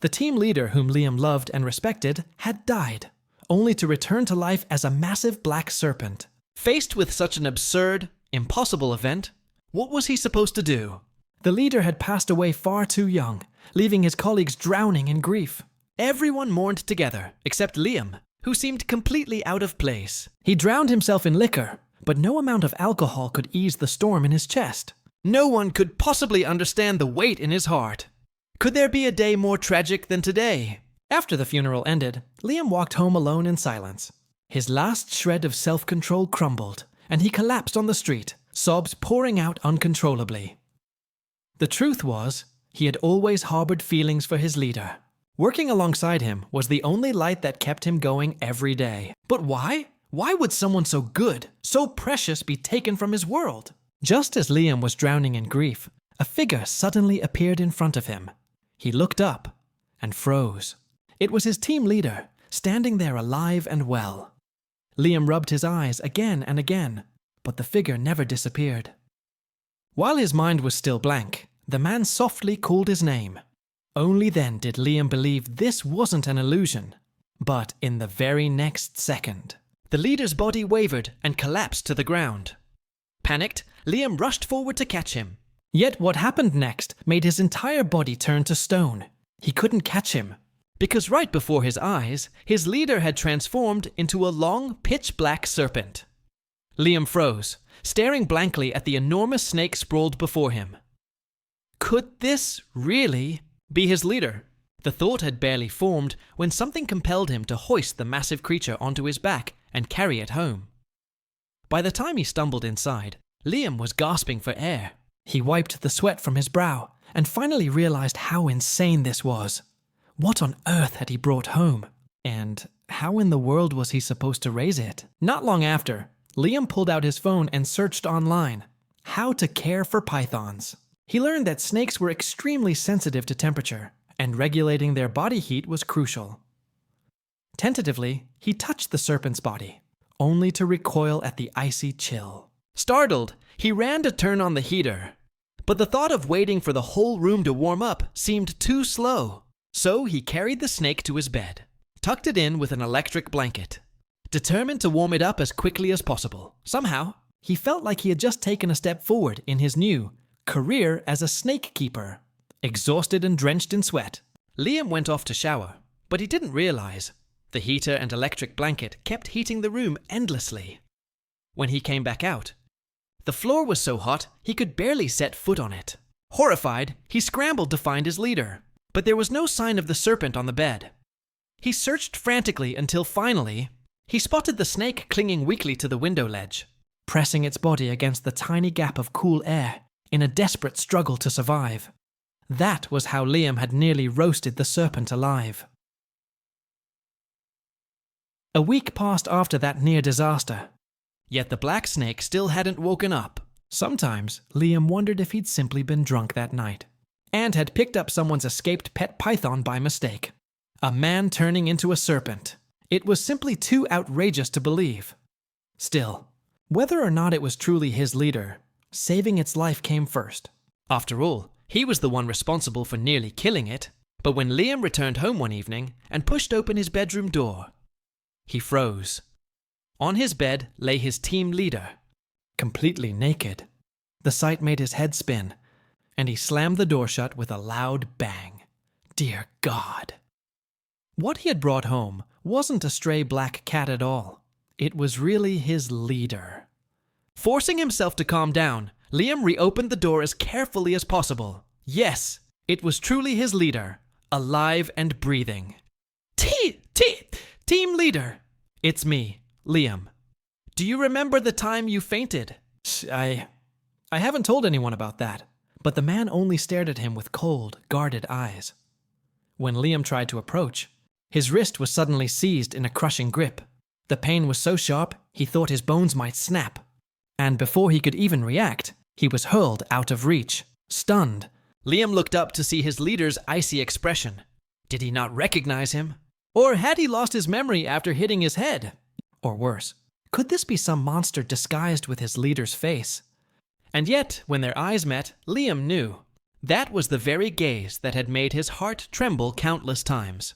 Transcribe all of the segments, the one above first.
The team leader, whom Liam loved and respected, had died, only to return to life as a massive black serpent. Faced with such an absurd, impossible event, what was he supposed to do? The leader had passed away far too young, leaving his colleagues drowning in grief. Everyone mourned together, except Liam, who seemed completely out of place. He drowned himself in liquor, but no amount of alcohol could ease the storm in his chest. No one could possibly understand the weight in his heart. Could there be a day more tragic than today? After the funeral ended, Liam walked home alone in silence. His last shred of self-control crumbled, and he collapsed on the street, sobs pouring out uncontrollably. The truth was, he had always harbored feelings for his leader. Working alongside him was the only light that kept him going every day. But why? Why would someone so good, so precious, be taken from his world? Just as Liam was drowning in grief, a figure suddenly appeared in front of him. He looked up and froze. It was his team leader, standing there alive and well. Liam rubbed his eyes again and again, but the figure never disappeared. While his mind was still blank, the man softly called his name. Only then did Liam believe this wasn't an illusion. But in the very next second, the leader's body wavered and collapsed to the ground. Panicked, Liam rushed forward to catch him. Yet what happened next made his entire body turn to stone. He couldn't catch him, because right before his eyes, his leader had transformed into a long, pitch-black serpent. Liam froze, staring blankly at the enormous snake sprawled before him. Could this really be his leader? The thought had barely formed when something compelled him to hoist the massive creature onto his back and carry it home. By the time he stumbled inside, Liam was gasping for air. He wiped the sweat from his brow and finally realized how insane this was. What on earth had he brought home? And how in the world was he supposed to raise it? Not long after, Liam pulled out his phone and searched online. How to care for pythons. He learned that snakes were extremely sensitive to temperature, and regulating their body heat was crucial. Tentatively, he touched the serpent's body, only to recoil at the icy chill. Startled, he ran to turn on the heater. But the thought of waiting for the whole room to warm up seemed too slow. So he carried the snake to his bed, tucked it in with an electric blanket, determined to warm it up as quickly as possible. Somehow, he felt like he had just taken a step forward in his new career as a snake keeper. Exhausted and drenched in sweat, Liam went off to shower, but he didn't realize the heater and electric blanket kept heating the room endlessly. When he came back out, the floor was so hot he could barely set foot on it. Horrified, he scrambled to find his leader, but there was no sign of the serpent on the bed. He searched frantically until finally, he spotted the snake clinging weakly to the window ledge, pressing its body against the tiny gap of cool air in a desperate struggle to survive. That was how Liam had nearly roasted the serpent alive. A week passed after that near disaster, yet the black snake still hadn't woken up. Sometimes, Liam wondered if he'd simply been drunk that night, and had picked up someone's escaped pet python by mistake. A man turning into a serpent. It was simply too outrageous to believe. Still, whether or not it was truly his leader, saving its life came first. After all, he was the one responsible for nearly killing it. But when Liam returned home one evening and pushed open his bedroom door, he froze. On his bed lay his team leader, completely naked. The sight made his head spin, and he slammed the door shut with a loud bang. Dear God. What he had brought home wasn't a stray black cat at all. It was really his leader. Forcing himself to calm down, Liam reopened the door as carefully as possible. Yes, it was truly his leader, alive and breathing. Team leader! It's me, Liam. Do you remember the time you fainted? I haven't told anyone about that, but the man only stared at him with cold, guarded eyes. When Liam tried to approach, his wrist was suddenly seized in a crushing grip. The pain was so sharp, he thought his bones might snap. And before he could even react, he was hurled out of reach, stunned. Liam looked up to see his leader's icy expression. Did he not recognize him? Or had he lost his memory after hitting his head? Or worse, could this be some monster disguised with his leader's face? And yet, when their eyes met, Liam knew. That was the very gaze that had made his heart tremble countless times.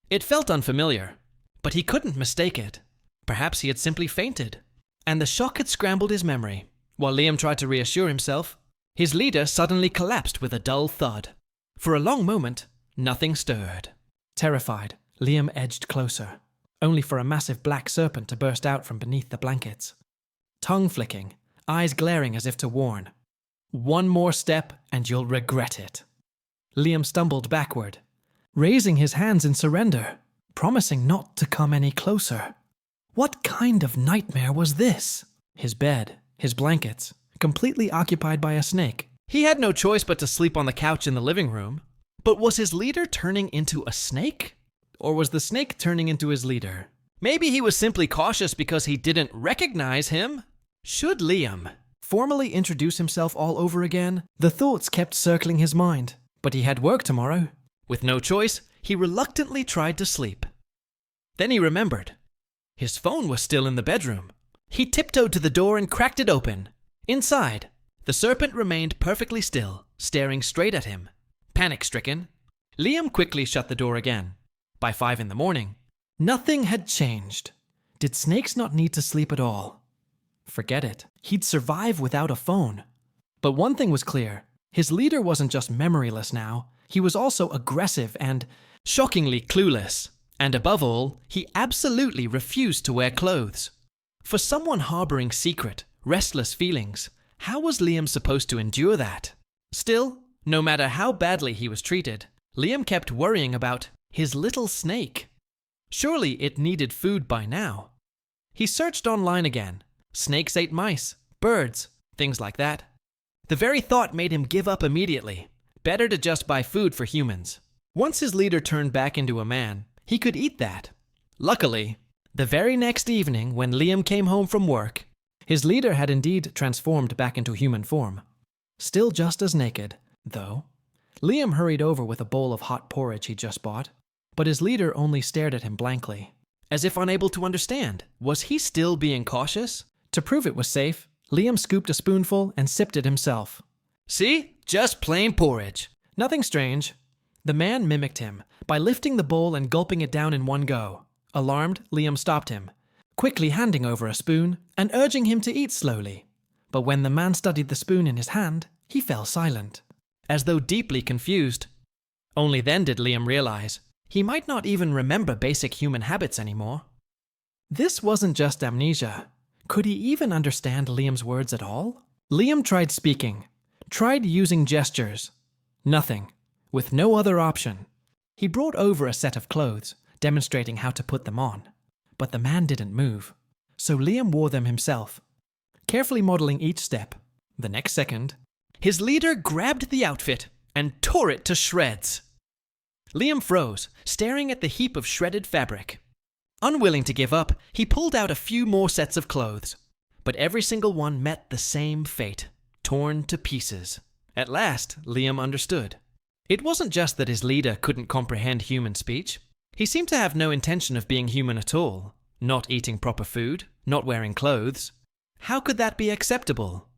It felt unfamiliar, but he couldn't mistake it. Perhaps he had simply fainted, and the shock had scrambled his memory. While Liam tried to reassure himself, his leader suddenly collapsed with a dull thud. For a long moment, nothing stirred. Terrified, Liam edged closer, only for a massive black serpent to burst out from beneath the blankets. Tongue flicking, eyes glaring as if to warn. One more step and you'll regret it. Liam stumbled backward, raising his hands in surrender, promising not to come any closer. What kind of nightmare was this? His bed, his blankets, completely occupied by a snake. He had no choice but to sleep on the couch in the living room. But was his leader turning into a snake? Or was the snake turning into his leader? Maybe he was simply cautious because he didn't recognize him. Should Liam formally introduce himself all over again? The thoughts kept circling his mind, but he had work tomorrow. With no choice, he reluctantly tried to sleep. Then he remembered. His phone was still in the bedroom. He tiptoed to the door and cracked it open. Inside, the serpent remained perfectly still, staring straight at him. Panic-stricken, Liam quickly shut the door again. By 5 a.m, nothing had changed. Did snakes not need to sleep at all? Forget it. He'd survive without a phone. But one thing was clear. His leader wasn't just memoryless now. He was also aggressive and shockingly clueless. And above all, he absolutely refused to wear clothes. For someone harboring secret, restless feelings, how was Liam supposed to endure that? Still, no matter how badly he was treated, Liam kept worrying about his little snake. Surely it needed food by now. He searched online again. Snakes ate mice, birds, things like that. The very thought made him give up immediately. Better to just buy food for humans. Once his leader turned back into a man, he could eat that. Luckily, the very next evening when Liam came home from work, his leader had indeed transformed back into human form. Still just as naked, though. Liam hurried over with a bowl of hot porridge he'd just bought, but his leader only stared at him blankly, as if unable to understand. Was he still being cautious? To prove it was safe, Liam scooped a spoonful and sipped it himself. See? Just plain porridge. Nothing strange. The man mimicked him by lifting the bowl and gulping it down in one go. Alarmed, Liam stopped him, quickly handing over a spoon and urging him to eat slowly. But when the man studied the spoon in his hand, he fell silent, as though deeply confused. Only then did Liam realize he might not even remember basic human habits anymore. This wasn't just amnesia. Could he even understand Liam's words at all? Liam tried speaking, tried using gestures. Nothing. With no other option. He brought over a set of clothes, demonstrating how to put them on. But the man didn't move, so Liam wore them himself, carefully modeling each step. The next second, his leader grabbed the outfit and tore it to shreds. Liam froze, staring at the heap of shredded fabric. Unwilling to give up, he pulled out a few more sets of clothes, but every single one met the same fate, torn to pieces. At last, Liam understood. It wasn't just that his leader couldn't comprehend human speech. He seemed to have no intention of being human at all, not eating proper food, not wearing clothes. How could that be acceptable?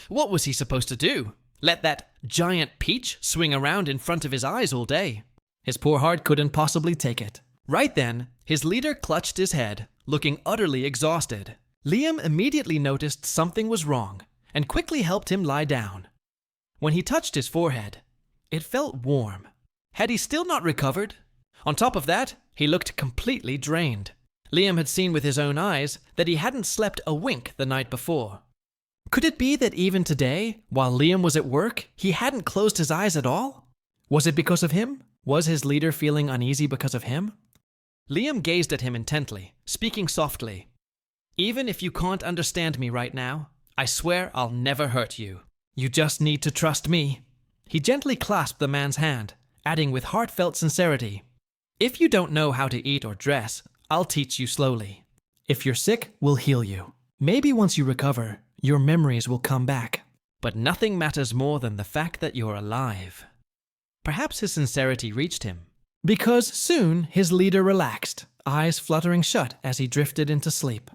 What was he supposed to do? Let that giant peach swing around in front of his eyes all day? His poor heart couldn't possibly take it. Right then, his leader clutched his head, looking utterly exhausted. Liam immediately noticed something was wrong, and quickly helped him lie down. When he touched his forehead, it felt warm. Had he still not recovered? On top of that, he looked completely drained. Liam had seen with his own eyes that he hadn't slept a wink the night before. Could it be that even today, while Liam was at work, he hadn't closed his eyes at all? Was it because of him? Was his leader feeling uneasy because of him? Liam gazed at him intently, speaking softly. Even if you can't understand me right now, I swear I'll never hurt you. You just need to trust me. He gently clasped the man's hand, adding with heartfelt sincerity, If you don't know how to eat or dress, I'll teach you slowly. If you're sick, we'll heal you. Maybe once you recover, your memories will come back. But nothing matters more than the fact that you're alive. Perhaps his sincerity reached him, because soon his leader relaxed, eyes fluttering shut as he drifted into sleep.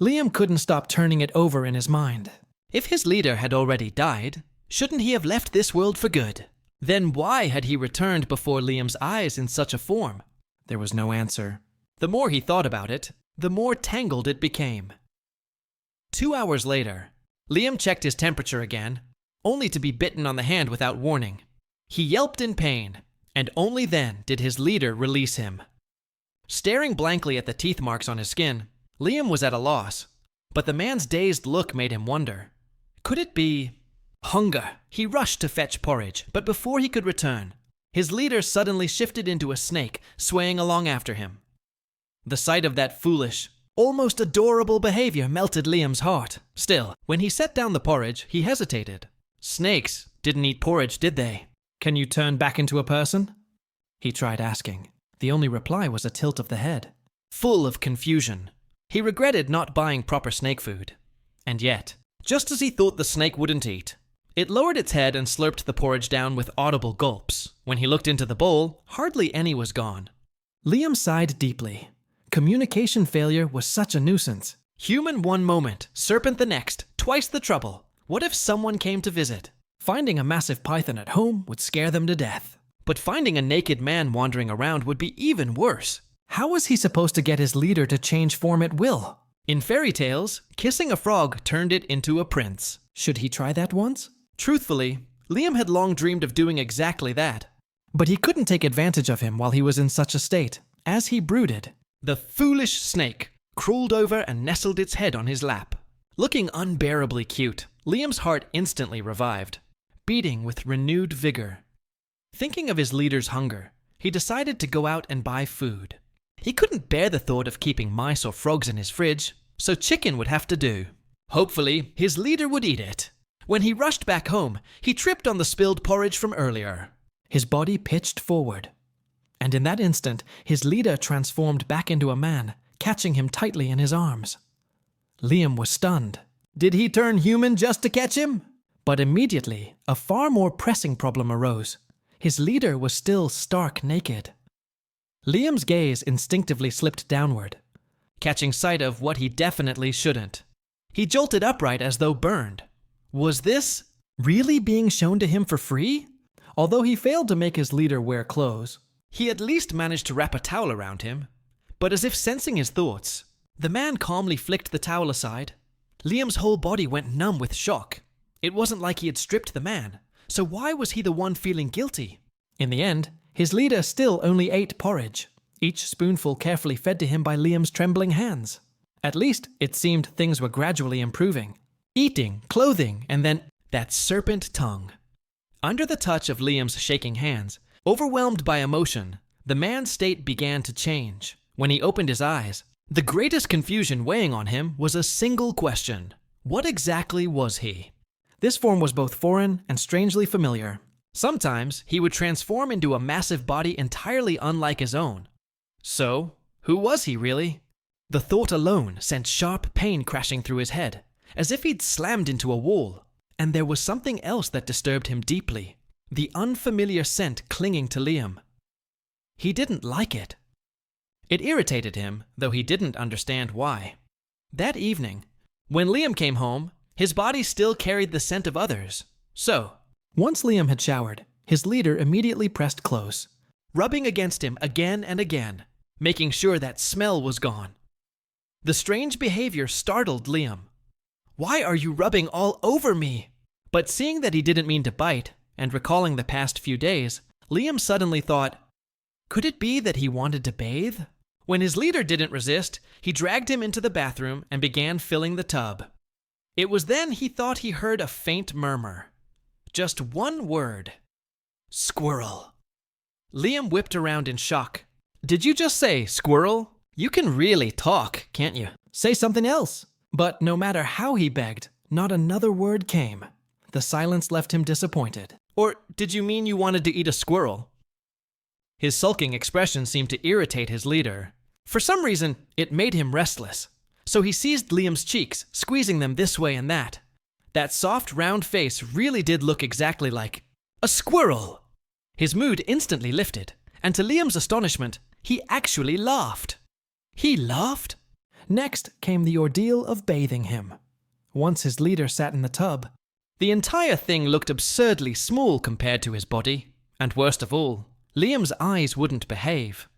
Liam couldn't stop turning it over in his mind. If his leader had already died, Shouldn't he have left this world for good? Then why had he returned before Liam's eyes in such a form? There was no answer. The more he thought about it, the more tangled it became. 2 hours later, Liam checked his temperature again, only to be bitten on the hand without warning. He yelped in pain, and only then did his leader release him. Staring blankly at the teeth marks on his skin, Liam was at a loss, but the man's dazed look made him wonder. Could it be hunger? He rushed to fetch porridge, but before he could return, his leader suddenly shifted into a snake, swaying along after him. The sight of that foolish, almost adorable behavior melted Liam's heart. Still, when he set down the porridge, he hesitated. Snakes didn't eat porridge, did they? "Can you turn back into a person?" he tried asking. The only reply was a tilt of the head. Full of confusion, he regretted not buying proper snake food. And yet, just as he thought the snake wouldn't eat, it lowered its head and slurped the porridge down with audible gulps. When he looked into the bowl, hardly any was gone. Liam sighed deeply. Communication failure was such a nuisance. Human one moment, serpent the next, twice the trouble. What if someone came to visit? Finding a massive python at home would scare them to death. But finding a naked man wandering around would be even worse. How was he supposed to get his leader to change form at will? In fairy tales, kissing a frog turned it into a prince. Should he try that once? Truthfully, Liam had long dreamed of doing exactly that. But he couldn't take advantage of him while he was in such a state. As he brooded, the foolish snake crawled over and nestled its head on his lap. Looking unbearably cute, Liam's heart instantly revived, beating with renewed vigor. Thinking of his leader's hunger, he decided to go out and buy food. He couldn't bear the thought of keeping mice or frogs in his fridge, so chicken would have to do. Hopefully, his leader would eat it. When he rushed back home, he tripped on the spilled porridge from earlier. His body pitched forward, and in that instant, his leader transformed back into a man, catching him tightly in his arms. Liam was stunned. Did he turn human just to catch him? But immediately, a far more pressing problem arose. His leader was still stark naked. Liam's gaze instinctively slipped downward, catching sight of what he definitely shouldn't. He jolted upright as though burned. Was this really being shown to him for free? Although he failed to make his leader wear clothes, he at least managed to wrap a towel around him. But as if sensing his thoughts, the man calmly flicked the towel aside. Liam's whole body went numb with shock. It wasn't like he had stripped the man, so why was he the one feeling guilty? In the end, his leader still only ate porridge, each spoonful carefully fed to him by Liam's trembling hands. At least, it seemed things were gradually improving. Eating, clothing, and then that serpent tongue. Under the touch of Liam's shaking hands, overwhelmed by emotion, the man's state began to change. When he opened his eyes, the greatest confusion weighing on him was a single question. What exactly was he? This form was both foreign and strangely familiar. Sometimes he would transform into a massive body entirely unlike his own. So, who was he really? The thought alone sent sharp pain crashing through his head, as if he'd slammed into a wall. And there was something else that disturbed him deeply, the unfamiliar scent clinging to Liam. He didn't like it. It irritated him, though he didn't understand why. That evening, when Liam came home, his body still carried the scent of others. So, once Liam had showered, his leader immediately pressed close, rubbing against him again and again, making sure that smell was gone. The strange behavior startled Liam. "Why are you rubbing all over me?" But seeing that he didn't mean to bite, and recalling the past few days, Liam suddenly thought, could it be that he wanted to bathe? When his leader didn't resist, he dragged him into the bathroom and began filling the tub. It was then he thought he heard a faint murmur. Just one word. Squirrel. Liam whipped around in shock. Did you just say squirrel? You can really talk, can't you? Say something else. But no matter how he begged, not another word came. The silence left him disappointed. Or did you mean you wanted to eat a squirrel? His sulking expression seemed to irritate his leader. For some reason, it made him restless. So he seized Liam's cheeks, squeezing them this way and that. That soft, round face really did look exactly like a squirrel. His mood instantly lifted, and to Liam's astonishment, he actually laughed. He laughed? Next came the ordeal of bathing him. Once his leader sat in the tub, The entire thing looked absurdly small compared to his body, and worst of all, Liam's eyes wouldn't behave.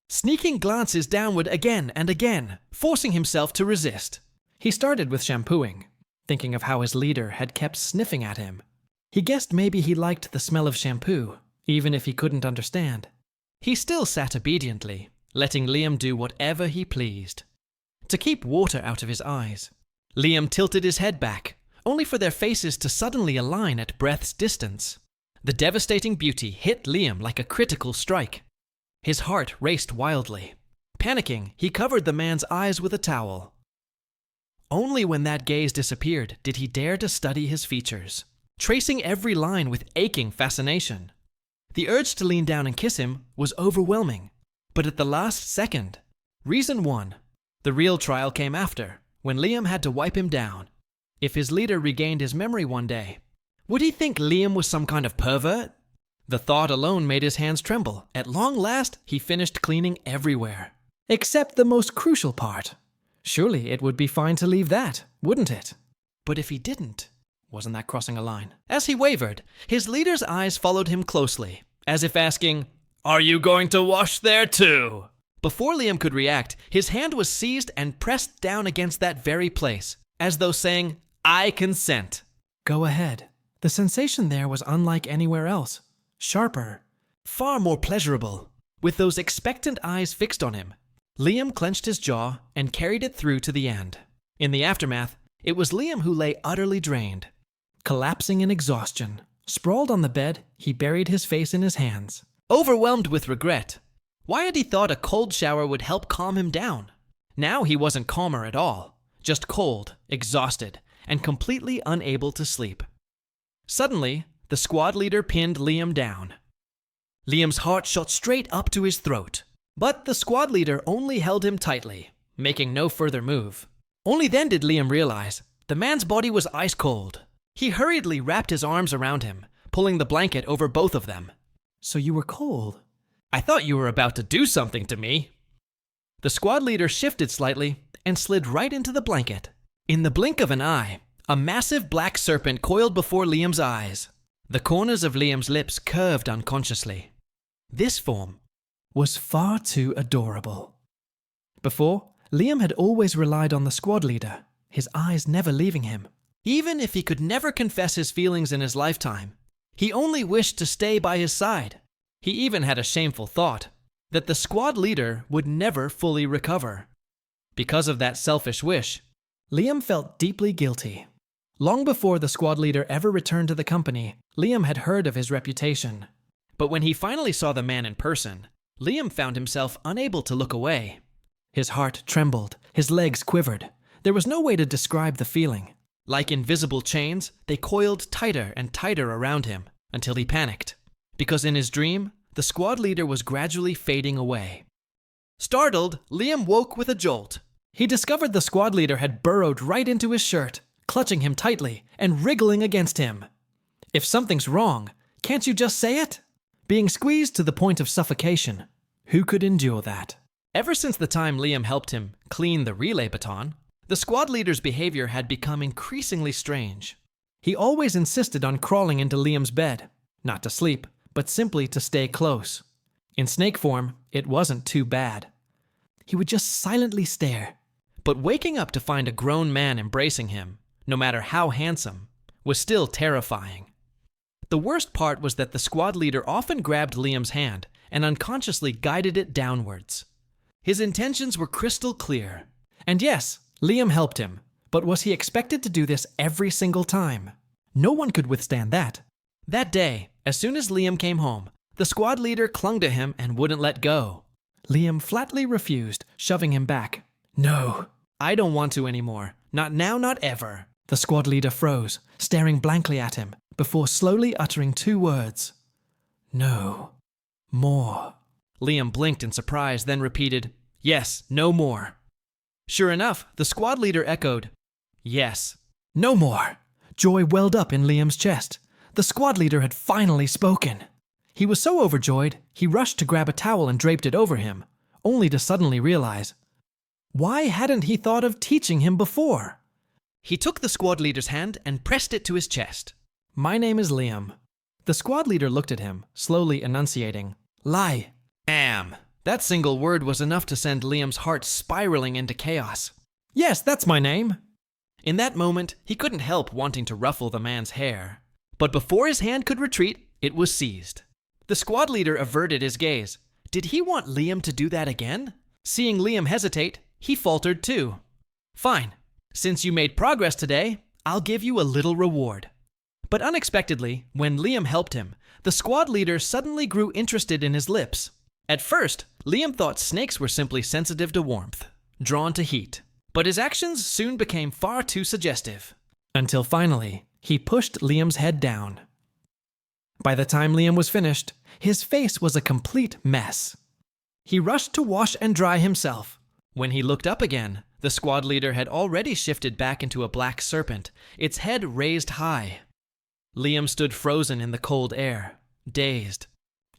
Sneaking glances downward again and again, forcing himself to resist. He started with shampooing, thinking of how his leader had kept sniffing at him. He guessed maybe he liked the smell of shampoo, even if he couldn't understand. He still sat obediently, letting Liam do whatever he pleased. To keep water out of his eyes, Liam tilted his head back, only for their faces to suddenly align at breath's distance. The devastating beauty hit Liam like a critical strike. His heart raced wildly. Panicking, he covered the man's eyes with a towel. Only when that gaze disappeared did he dare to study his features, tracing every line with aching fascination. The urge to lean down and kiss him was overwhelming, but at the last second, reason won. The real trial came after, when Liam had to wipe him down. If his leader regained his memory one day, would he think Liam was some kind of pervert? The thought alone made his hands tremble. At long last, he finished cleaning everywhere. Except the most crucial part. Surely it would be fine to leave that, wouldn't it? But if he didn't, wasn't that crossing a line? As he wavered, his leader's eyes followed him closely, as if asking, "Are you going to wash there too?" Before Liam could react, his hand was seized and pressed down against that very place, as though saying, "I consent." Go ahead. The sensation there was unlike anywhere else. Sharper, far more pleasurable. With those expectant eyes fixed on him, Liam clenched his jaw and carried it through to the end. In the aftermath, it was Liam who lay utterly drained. Collapsing in exhaustion, sprawled on the bed, he buried his face in his hands. Overwhelmed with regret. Why had he thought a cold shower would help calm him down? Now he wasn't calmer at all, just cold, exhausted, and completely unable to sleep. Suddenly, the squad leader pinned Liam down. Liam's heart shot straight up to his throat, but the squad leader only held him tightly, making no further move. Only then did Liam realize the man's body was ice cold. He hurriedly wrapped his arms around him, pulling the blanket over both of them. "So you were cold?" "I thought you were about to do something to me." The squad leader shifted slightly and slid right into the blanket. In the blink of an eye, a massive black serpent coiled before Liam's eyes. The corners of Liam's lips curved unconsciously. This form was far too adorable. Before, Liam had always relied on the squad leader, his eyes never leaving him. Even if he could never confess his feelings in his lifetime, he only wished to stay by his side. He even had a shameful thought, that the squad leader would never fully recover. Because of that selfish wish, Liam felt deeply guilty. Long before the squad leader ever returned to the company, Liam had heard of his reputation. But when he finally saw the man in person, Liam found himself unable to look away. His heart trembled, his legs quivered. There was no way to describe the feeling. Like invisible chains, they coiled tighter and tighter around him, until he panicked. Because in his dream, the squad leader was gradually fading away. Startled, Liam woke with a jolt. He discovered the squad leader had burrowed right into his shirt, clutching him tightly and wriggling against him. If something's wrong, can't you just say it? Being squeezed to the point of suffocation, who could endure that? Ever since the time Liam helped him clean the relay baton, the squad leader's behavior had become increasingly strange. He always insisted on crawling into Liam's bed, not to sleep, but simply to stay close. In snake form, it wasn't too bad. He would just silently stare. But waking up to find a grown man embracing him, no matter how handsome, was still terrifying. The worst part was that the squad leader often grabbed Liam's hand and unconsciously guided it downwards. His intentions were crystal clear. And yes, Liam helped him, but was he expected to do this every single time? No one could withstand that. That day, as soon as Liam came home, the squad leader clung to him and wouldn't let go. Liam flatly refused, shoving him back. "No, I don't want to anymore. Not now, not ever." The squad leader froze, staring blankly at him, before slowly uttering 2 words. "No more." Liam blinked in surprise, then repeated, "Yes, no more." Sure enough, the squad leader echoed, "Yes, no more." Joy welled up in Liam's chest. The squad leader had finally spoken. He was so overjoyed, he rushed to grab a towel and draped it over him, only to suddenly realize, why hadn't he thought of teaching him before? He took the squad leader's hand and pressed it to his chest. "My name is Liam." The squad leader looked at him, slowly enunciating, "Lie." Am. That single word was enough to send Liam's heart spiraling into chaos. "Yes, that's my name." In that moment, he couldn't help wanting to ruffle the man's hair. But before his hand could retreat, it was seized. The squad leader averted his gaze. Did he want Liam to do that again? Seeing Liam hesitate, he faltered too. "Fine. Since you made progress today, I'll give you a little reward." But unexpectedly, when Liam helped him, the squad leader suddenly grew interested in his lips. At first, Liam thought snakes were simply sensitive to warmth, drawn to heat. But his actions soon became far too suggestive. Until finally, he pushed Liam's head down. By the time Liam was finished, his face was a complete mess. He rushed to wash and dry himself. When he looked up again, the squad leader had already shifted back into a black serpent, its head raised high. Liam stood frozen in the cold air, dazed.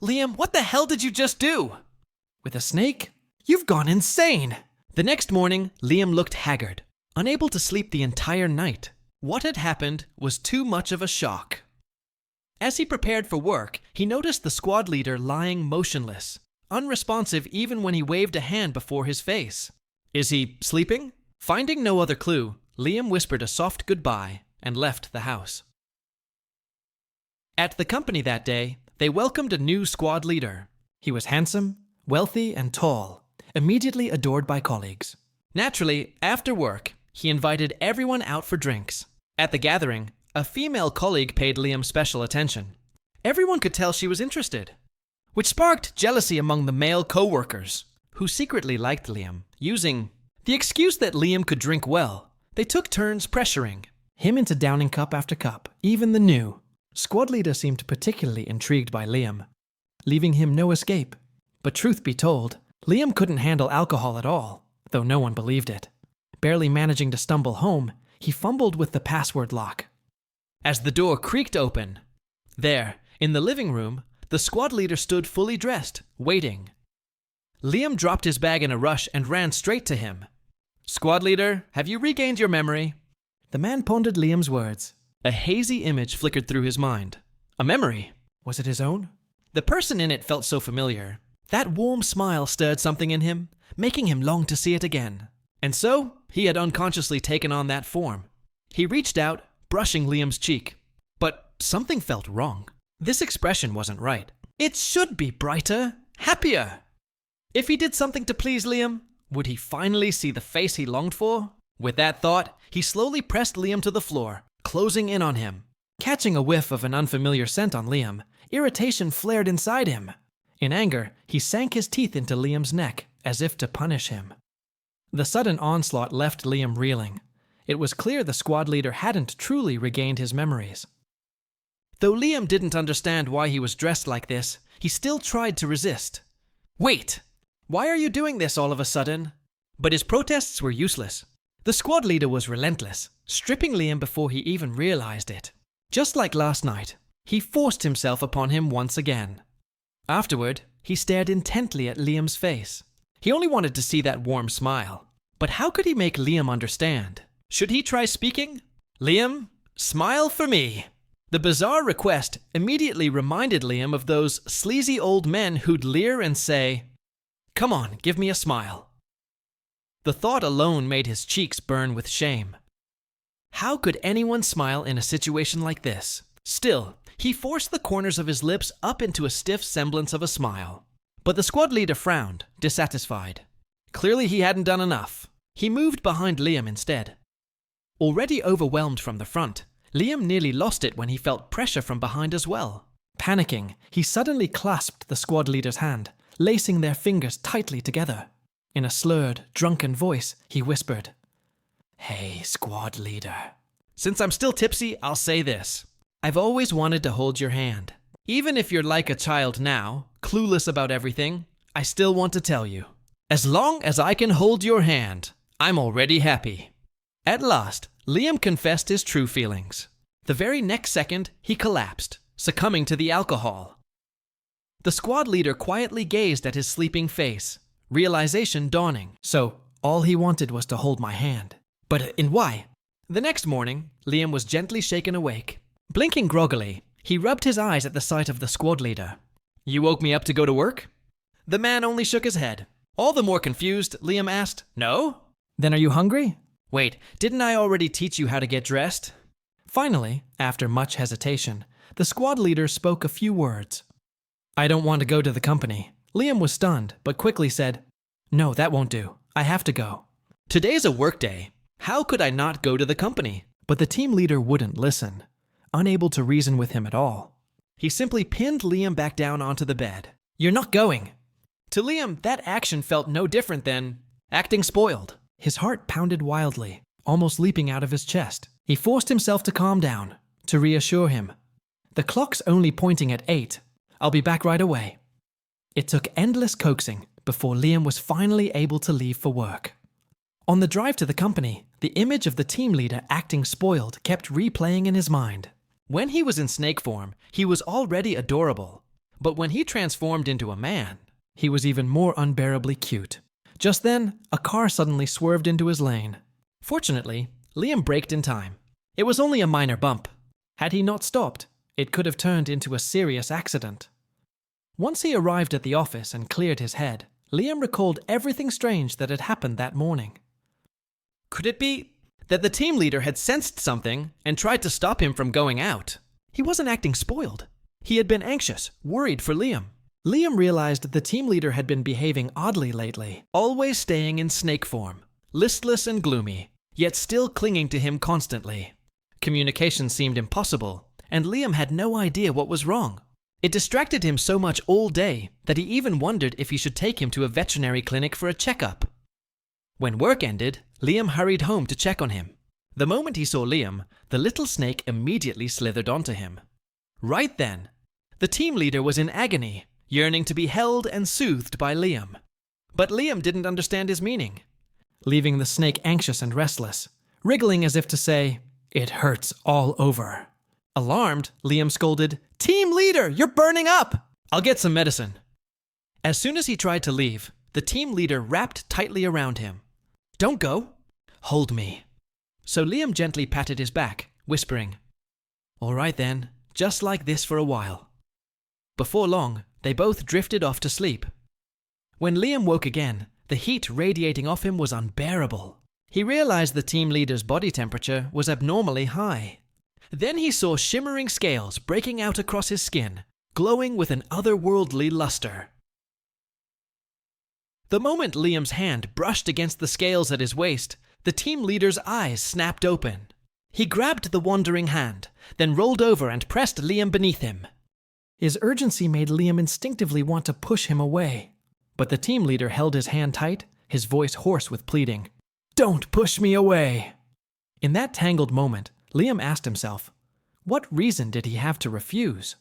"Liam, what the hell did you just do?" "With a snake? You've gone insane!" The next morning, Liam looked haggard, unable to sleep the entire night. What had happened was too much of a shock. As he prepared for work, he noticed the squad leader lying motionless, unresponsive even when he waved a hand before his face. Is he sleeping? Finding no other clue, Liam whispered a soft goodbye and left the house. At the company that day, they welcomed a new squad leader. He was handsome, wealthy, and tall, immediately adored by colleagues. Naturally, after work, he invited everyone out for drinks. At the gathering, a female colleague paid Liam special attention. Everyone could tell she was interested, which sparked jealousy among the male co-workers, who secretly liked Liam. Using the excuse that Liam could drink well, they took turns pressuring him into downing cup after cup, even the new. Squad leader seemed particularly intrigued by Liam, leaving him no escape. But truth be told, Liam couldn't handle alcohol at all, though no one believed it. Barely managing to stumble home, he fumbled with the password lock. As the door creaked open, there, in the living room, the squad leader stood fully dressed, waiting. Liam dropped his bag in a rush and ran straight to him. "Squad leader, have you regained your memory?" The man pondered Liam's words. A hazy image flickered through his mind. A memory? Was it his own? The person in it felt so familiar. That warm smile stirred something in him, making him long to see it again. And so, he had unconsciously taken on that form. He reached out, brushing Liam's cheek. But something felt wrong. This expression wasn't right. It should be brighter, happier. If he did something to please Liam, would he finally see the face he longed for? With that thought, he slowly pressed Liam to the floor, closing in on him. Catching a whiff of an unfamiliar scent on Liam, irritation flared inside him. In anger, he sank his teeth into Liam's neck, as if to punish him. The sudden onslaught left Liam reeling. It was clear the squad leader hadn't truly regained his memories. Though Liam didn't understand why he was dressed like this, he still tried to resist. "Wait! Why are you doing this all of a sudden?" But his protests were useless. The squad leader was relentless, stripping Liam before he even realized it. Just like last night, he forced himself upon him once again. Afterward, he stared intently at Liam's face. He only wanted to see that warm smile. But how could he make Liam understand? Should he try speaking? "Liam, smile for me." The bizarre request immediately reminded Liam of those sleazy old men who'd leer and say, "Come on, give me a smile." The thought alone made his cheeks burn with shame. How could anyone smile in a situation like this? Still, he forced the corners of his lips up into a stiff semblance of a smile. But the squad leader frowned, dissatisfied. Clearly he hadn't done enough. He moved behind Liam instead. Already overwhelmed from the front, Liam nearly lost it when he felt pressure from behind as well. Panicking, he suddenly clasped the squad leader's hand, lacing their fingers tightly together. In a slurred, drunken voice, he whispered, "Hey, squad leader. Since I'm still tipsy, I'll say this. I've always wanted to hold your hand. Even if you're like a child now, clueless about everything, I still want to tell you. As long as I can hold your hand, I'm already happy." At last, Liam confessed his true feelings. The very next second, he collapsed, succumbing to the alcohol. The squad leader quietly gazed at his sleeping face, realization dawning. So, all he wanted was to hold my hand. But in why? The next morning, Liam was gently shaken awake. Blinking groggily, he rubbed his eyes at the sight of the squad leader. "You woke me up to go to work?" The man only shook his head. All the more confused, Liam asked, "No?" "Then are you hungry?" "Wait, didn't I already teach you how to get dressed?" Finally, after much hesitation, the squad leader spoke a few words. "I don't want to go to the company." Liam was stunned, but quickly said, "No, that won't do. I have to go. Today's a work day. How could I not go to the company?" But the team leader wouldn't listen, unable to reason with him at all. He simply pinned Liam back down onto the bed. "You're not going." To Liam, that action felt no different than acting spoiled. His heart pounded wildly, almost leaping out of his chest. He forced himself to calm down, to reassure him. "The clock's only pointing at 8. I'll be back right away." It took endless coaxing before Liam was finally able to leave for work. On the drive to the company, the image of the team leader acting spoiled kept replaying in his mind. When he was in snake form, he was already adorable. But when he transformed into a man, he was even more unbearably cute. Just then, a car suddenly swerved into his lane. Fortunately, Liam braked in time. It was only a minor bump. Had he not stopped, it could have turned into a serious accident. Once he arrived at the office and cleared his head, Liam recalled everything strange that had happened that morning. Could it be that the team leader had sensed something and tried to stop him from going out? He wasn't acting spoiled. He had been anxious, worried for Liam. Liam realized the team leader had been behaving oddly lately, always staying in snake form, listless and gloomy, yet still clinging to him constantly. Communication seemed impossible, and Liam had no idea what was wrong. It distracted him so much all day that he even wondered if he should take him to a veterinary clinic for a checkup. When work ended, Liam hurried home to check on him. The moment he saw Liam, the little snake immediately slithered onto him. Right then, the team leader was in agony, yearning to be held and soothed by Liam. But Liam didn't understand his meaning, leaving the snake anxious and restless, wriggling as if to say, "It hurts all over." Alarmed, Liam scolded, "Team leader, you're burning up! I'll get some medicine." As soon as he tried to leave, the team leader wrapped tightly around him. "Don't go. Hold me." So Liam gently patted his back, whispering, "All right then, just like this for a while." Before long, they both drifted off to sleep. When Liam woke again, the heat radiating off him was unbearable. He realized the team leader's body temperature was abnormally high. Then he saw shimmering scales breaking out across his skin, glowing with an otherworldly luster. The moment Liam's hand brushed against the scales at his waist, the team leader's eyes snapped open. He grabbed the wandering hand, then rolled over and pressed Liam beneath him. His urgency made Liam instinctively want to push him away, but the team leader held his hand tight, his voice hoarse with pleading. "Don't push me away!" In that tangled moment, Liam asked himself, what reason did he have to refuse?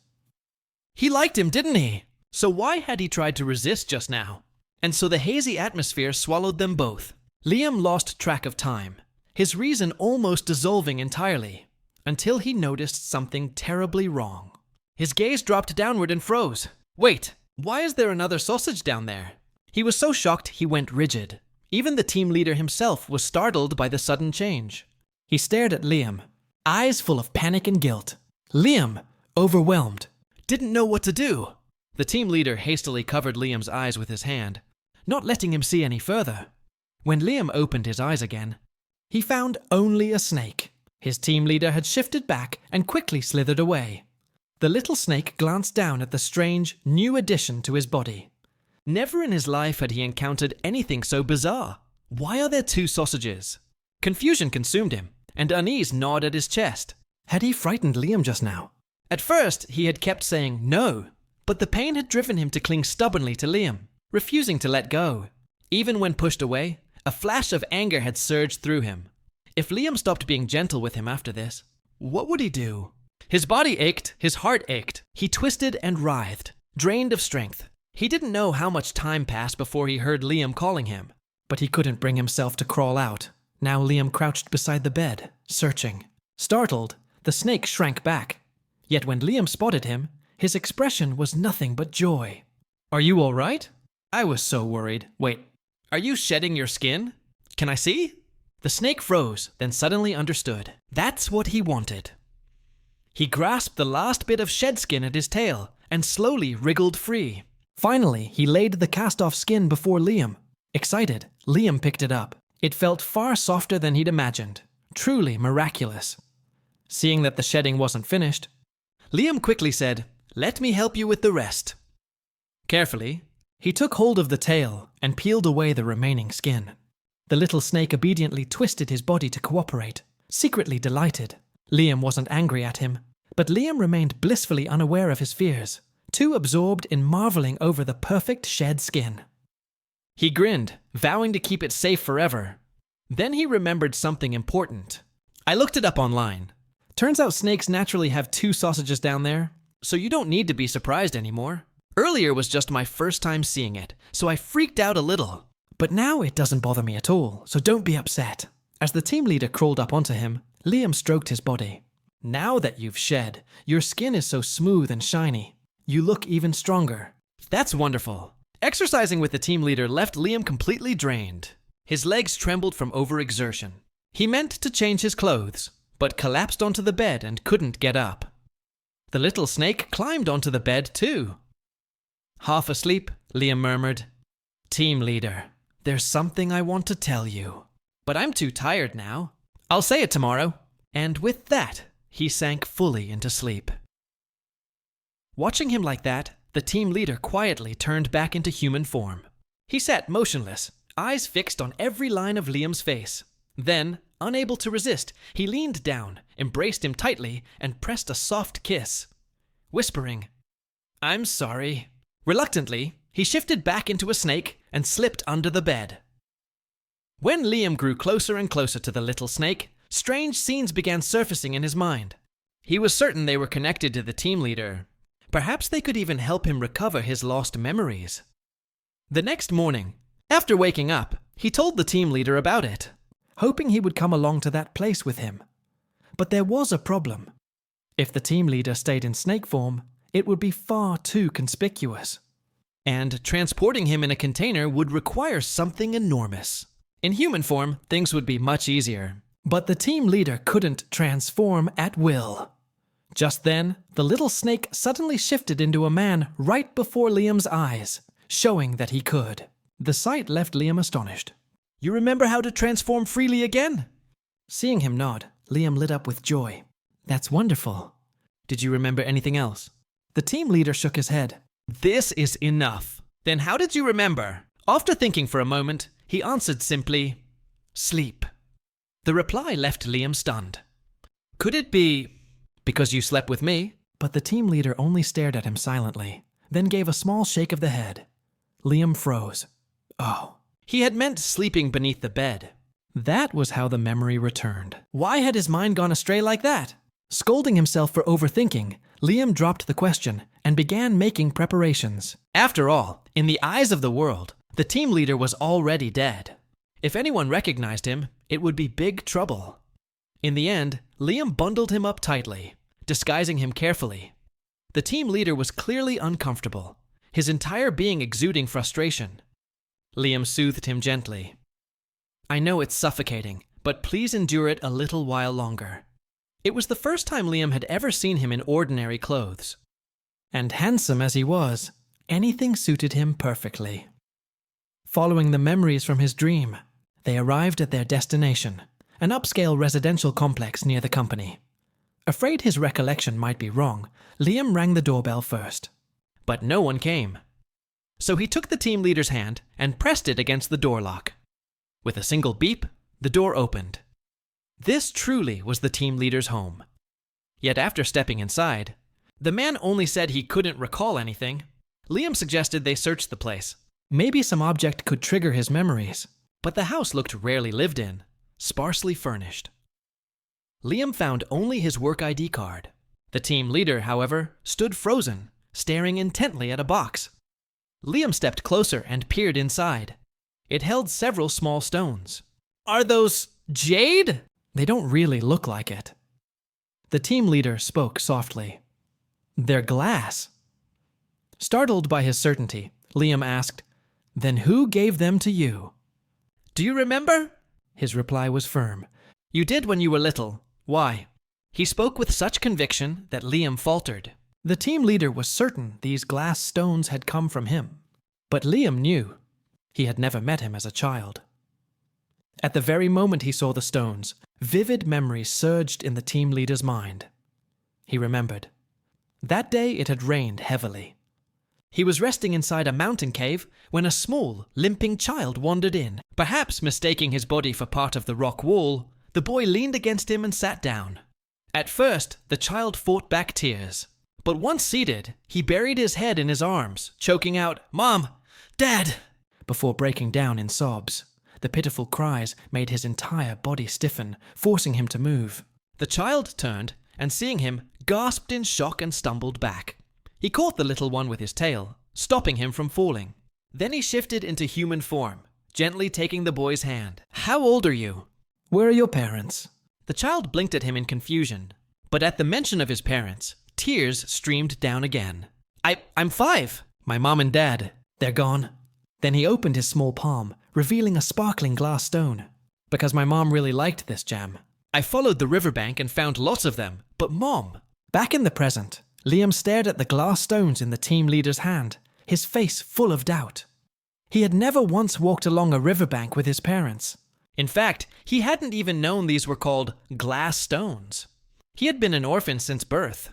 He liked him, didn't he? So why had he tried to resist just now? And so the hazy atmosphere swallowed them both. Liam lost track of time, his reason almost dissolving entirely, until he noticed something terribly wrong. His gaze dropped downward and froze. Wait, why is there another sausage down there? He was so shocked he went rigid. Even the team leader himself was startled by the sudden change. He stared at Liam, eyes full of panic and guilt. Liam, overwhelmed, didn't know what to do. The team leader hastily covered Liam's eyes with his hand, not letting him see any further. When Liam opened his eyes again, he found only a snake. His team leader had shifted back and quickly slithered away. The little snake glanced down at the strange, new addition to his body. Never in his life had he encountered anything so bizarre. Why are there two sausages? Confusion consumed him, and unease gnawed at his chest. Had he frightened Liam just now? At first, he had kept saying no, but the pain had driven him to cling stubbornly to Liam, refusing to let go. Even when pushed away, a flash of anger had surged through him. If Liam stopped being gentle with him after this, what would he do? His body ached, his heart ached. He twisted and writhed, drained of strength. He didn't know how much time passed before he heard Liam calling him, but he couldn't bring himself to crawl out. Now Liam crouched beside the bed, searching. Startled, the snake shrank back. Yet when Liam spotted him, his expression was nothing but joy. "Are you all right? I was so worried. Wait, are you shedding your skin? Can I see?" The snake froze, then suddenly understood. That's what he wanted. He grasped the last bit of shed skin at his tail and slowly wriggled free. Finally, he laid the cast-off skin before Liam. Excited, Liam picked it up. It felt far softer than he'd imagined. Truly miraculous. Seeing that the shedding wasn't finished, Liam quickly said, "Let me help you with the rest." Carefully, he took hold of the tail and peeled away the remaining skin. The little snake obediently twisted his body to cooperate, secretly delighted. Liam wasn't angry at him, but Liam remained blissfully unaware of his fears, too absorbed in marveling over the perfect shed skin. He grinned, vowing to keep it safe forever. Then he remembered something important. I looked it up online. Turns out snakes naturally have 2 sausages down there, so you don't need to be surprised anymore. Earlier was just my first time seeing it, so I freaked out a little. But now it doesn't bother me at all, so don't be upset. As the team leader crawled up onto him, Liam stroked his body. Now that you've shed, your skin is so smooth and shiny. You look even stronger. That's wonderful. Exercising with the team leader left Liam completely drained. His legs trembled from overexertion. He meant to change his clothes, but collapsed onto the bed and couldn't get up. The little snake climbed onto the bed too. Half asleep, Liam murmured, "Team leader, there's something I want to tell you. But I'm too tired now. I'll say it tomorrow." And with that, he sank fully into sleep. Watching him like that, the team leader quietly turned back into human form. He sat motionless, eyes fixed on every line of Liam's face. Then, unable to resist, he leaned down, embraced him tightly, and pressed a soft kiss, whispering, "I'm sorry." Reluctantly, he shifted back into a snake and slipped under the bed. When Liam grew closer and closer to the little snake, strange scenes began surfacing in his mind. He was certain they were connected to the team leader. Perhaps they could even help him recover his lost memories. The next morning, after waking up, he told the team leader about it, hoping he would come along to that place with him. But there was a problem. If the team leader stayed in snake form, it would be far too conspicuous. And transporting him in a container would require something enormous. In human form, things would be much easier. But the team leader couldn't transform at will. Just then, the little snake suddenly shifted into a man right before Liam's eyes, showing that he could. The sight left Liam astonished. "You remember how to transform freely again?" Seeing him nod, Liam lit up with joy. "That's wonderful. Did you remember anything else?" The team leader shook his head. "This is enough. Then how did you remember?" After thinking for a moment, he answered simply, "Sleep." The reply left Liam stunned. Could it be because you slept with me? But the team leader only stared at him silently, then gave a small shake of the head. Liam froze. Oh, he had meant sleeping beneath the bed. That was how the memory returned. Why had his mind gone astray like that? Scolding himself for overthinking, Liam dropped the question and began making preparations. After all, in the eyes of the world, the team leader was already dead. If anyone recognized him, it would be big trouble. In the end, Liam bundled him up tightly, disguising him carefully. The team leader was clearly uncomfortable, his entire being exuding frustration. Liam soothed him gently. "I know it's suffocating, but please endure it a little while longer." It was the first time Liam had ever seen him in ordinary clothes. And handsome as he was, anything suited him perfectly. Following the memories from his dream, they arrived at their destination, an upscale residential complex near the company. Afraid his recollection might be wrong, Liam rang the doorbell first. But no one came. So he took the team leader's hand and pressed it against the door lock. With a single beep, the door opened. This truly was the team leader's home. Yet after stepping inside, the man only said he couldn't recall anything. Liam suggested they search the place. Maybe some object could trigger his memories. But the house looked rarely lived in, sparsely furnished. Liam found only his work ID card. The team leader, however, stood frozen, staring intently at a box. Liam stepped closer and peered inside. It held several small stones. "Are those jade?" "They don't really look like it." The team leader spoke softly. "They're glass." Startled by his certainty, Liam asked, "Then who gave them to you?" "Do you remember?" His reply was firm. You did when you were little. Why? He spoke with such conviction that Liam faltered. The team leader was certain these glass stones had come from him. But Liam knew. He had never met him as a child. At the very moment he saw the stones, vivid memories surged in the team leader's mind. He remembered. That day it had rained heavily. He was resting inside a mountain cave when a small, limping child wandered in. Perhaps mistaking his body for part of the rock wall, the boy leaned against him and sat down. At first, the child fought back tears. But once seated, he buried his head in his arms, choking out, "Mom! Dad!" before breaking down in sobs. The pitiful cries made his entire body stiffen, forcing him to move. The child turned, and seeing him, gasped in shock and stumbled back. He caught the little one with his tail, stopping him from falling. Then he shifted into human form, gently taking the boy's hand. "How old are you?" "Where are your parents?" The child blinked at him in confusion, but at the mention of his parents, tears streamed down again. I'm 5. My mom and dad. They're gone." Then he opened his small palm, revealing a sparkling glass stone. "Because my mom really liked this gem. I followed the riverbank and found lots of them, but Mom..." Back in the present, Liam stared at the glass stones in the team leader's hand, his face full of doubt. He had never once walked along a riverbank with his parents. In fact, he hadn't even known these were called glass stones. He had been an orphan since birth.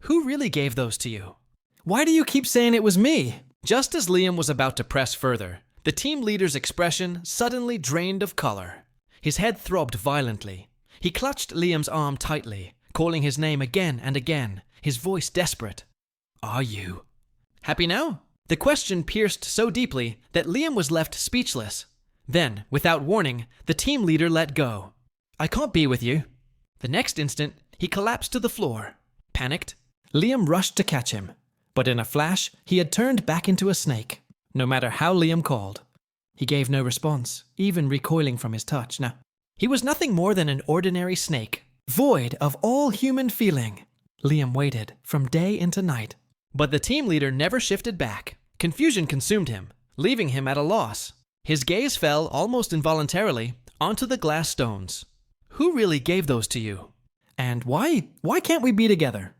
Who really gave those to you? "Why do you keep saying it was me?" Just as Liam was about to press further, the team leader's expression suddenly drained of color. His head throbbed violently. He clutched Liam's arm tightly, calling his name again and again, his voice desperate. "Are you happy now?" The question pierced so deeply that Liam was left speechless. Then, without warning, the team leader let go. "I can't be with you." The next instant, he collapsed to the floor. Panicked, Liam rushed to catch him. But in a flash, he had turned back into a snake, no matter how Liam called. He gave no response, even recoiling from his touch. Now, he was nothing more than an ordinary snake, void of all human feeling. Liam waited from day into night. But the team leader never shifted back. Confusion consumed him, leaving him at a loss. His gaze fell, almost involuntarily, onto the glass stones. "Who really gave those to you? And why can't we be together?"